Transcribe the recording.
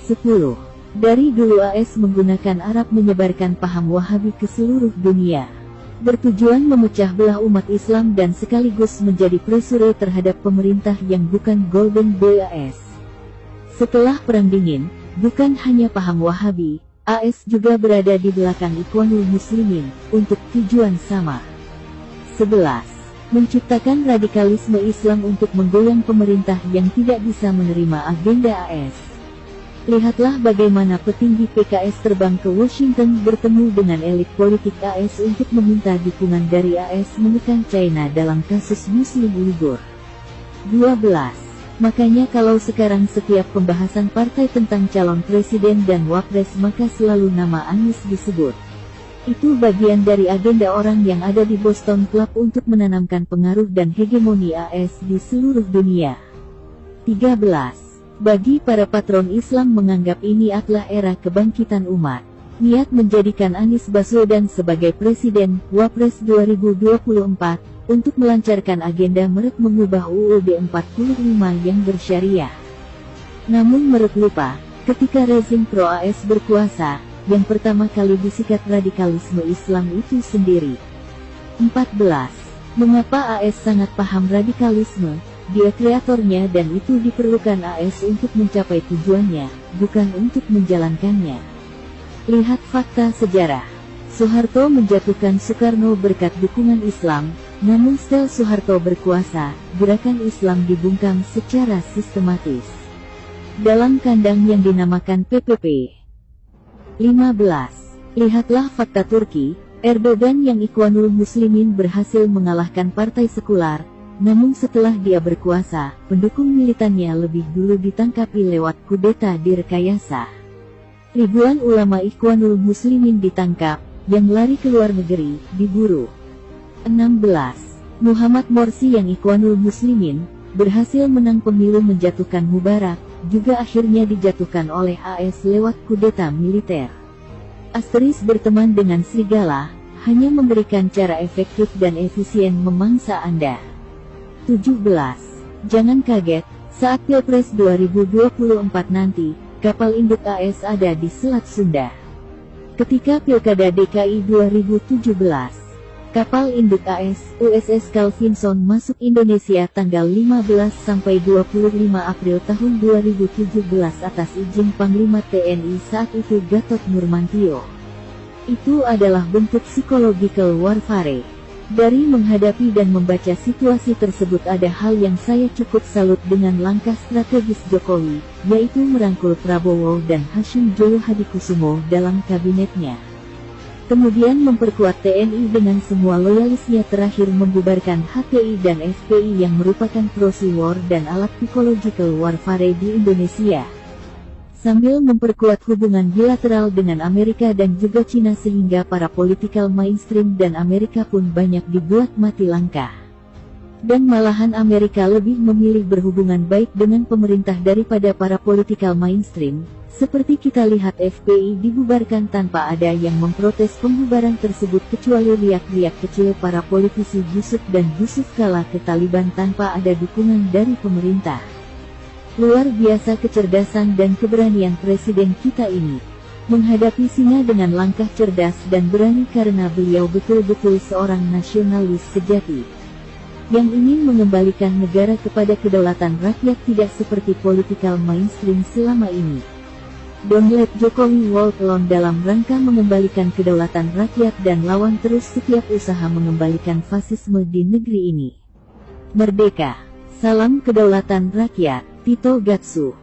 10. Dari dulu AS menggunakan Arab menyebarkan paham Wahabi ke seluruh dunia, bertujuan memecah belah umat Islam dan sekaligus menjadi pressure terhadap pemerintah yang bukan Golden Boy AS. Setelah Perang Dingin, bukan hanya paham Wahabi, AS juga berada di belakang Ikhwanul Muslimin, untuk tujuan sama. 11. Menciptakan radikalisme Islam untuk menggoyang pemerintah yang tidak bisa menerima agenda AS. Lihatlah bagaimana petinggi PKS terbang ke Washington bertemu dengan elit politik AS untuk meminta dukungan dari AS menekan China dalam kasus Muslim Uighur. 12. Makanya kalau sekarang setiap pembahasan partai tentang calon presiden dan wapres maka selalu nama Anies disebut. Itu bagian dari agenda orang yang ada di Boston Club untuk menanamkan pengaruh dan hegemoni AS di seluruh dunia. 13. Bagi para patron Islam menganggap ini adalah era kebangkitan umat. Niat menjadikan Anies Baswedan sebagai Presiden, Wapres 2024, untuk melancarkan agenda mereka mengubah UUD 45 yang bersyariah. Namun mereka lupa, ketika rezim pro-AS berkuasa, yang pertama kali disikat radikalisme Islam itu sendiri. 14. Mengapa AS sangat paham radikalisme? Dia kreatornya dan itu diperlukan AS untuk mencapai tujuannya, bukan untuk menjalankannya. Lihat fakta sejarah. Soeharto menjatuhkan Soekarno berkat dukungan Islam, namun setelah Soeharto berkuasa, gerakan Islam dibungkam secara sistematis dalam kandang yang dinamakan PPP. 15. Lihatlah fakta Turki, Erdogan yang Ikhwanul Muslimin berhasil mengalahkan partai sekular. Namun setelah dia berkuasa, pendukung militannya lebih dulu ditangkapi lewat kudeta direkayasa. Ribuan ulama Ikhwanul Muslimin ditangkap, yang lari ke luar negeri, diburu. 16. Muhammad Morsi yang Ikhwanul Muslimin, berhasil menang pemilu menjatuhkan Mubarak, juga akhirnya dijatuhkan oleh AS lewat kudeta militer. Asteris berteman dengan serigala, hanya memberikan cara efektif dan efisien memangsa Anda. 17. Jangan kaget, saat Pilpres 2024 nanti, kapal induk AS ada di Selat Sunda. Ketika Pilkada DKI 2017, kapal induk AS, USS Carl Vinson masuk Indonesia tanggal 15 sampai 25 April tahun 2017 atas izin Panglima TNI saat itu Gatot Nurmantio. Itu adalah bentuk psychological warfare. Dari menghadapi dan membaca situasi tersebut ada hal yang saya cukup salut dengan langkah strategis Jokowi, yaitu merangkul Prabowo dan Hashim Joyo Hadikusumo dalam kabinetnya. Kemudian memperkuat TNI dengan semua loyalisnya terakhir membubarkan HTI dan FPI yang merupakan proxy war dan alat psychological warfare di Indonesia. Sambil memperkuat hubungan bilateral dengan Amerika dan juga Cina sehingga para political mainstream dan Amerika pun banyak dibuat mati langkah. Dan malahan Amerika lebih memilih berhubungan baik dengan pemerintah daripada para political mainstream, seperti kita lihat FPI dibubarkan tanpa ada yang memprotes pembubaran tersebut kecuali riak-riak kecil para politisi Yusuf dan Yusuf Kala ke Taliban tanpa ada dukungan dari pemerintah. Luar biasa kecerdasan dan keberanian presiden kita ini. Menghadapi Cina dengan langkah cerdas dan berani karena beliau betul-betul seorang nasionalis sejati. Yang ingin mengembalikan negara kepada kedaulatan rakyat tidak seperti political mainstream selama ini. Don't let Jokowi walk alone dalam rangka mengembalikan kedaulatan rakyat dan lawan terus setiap usaha mengembalikan fasisme di negeri ini. Merdeka! Salam kedaulatan rakyat! Tito Gatsu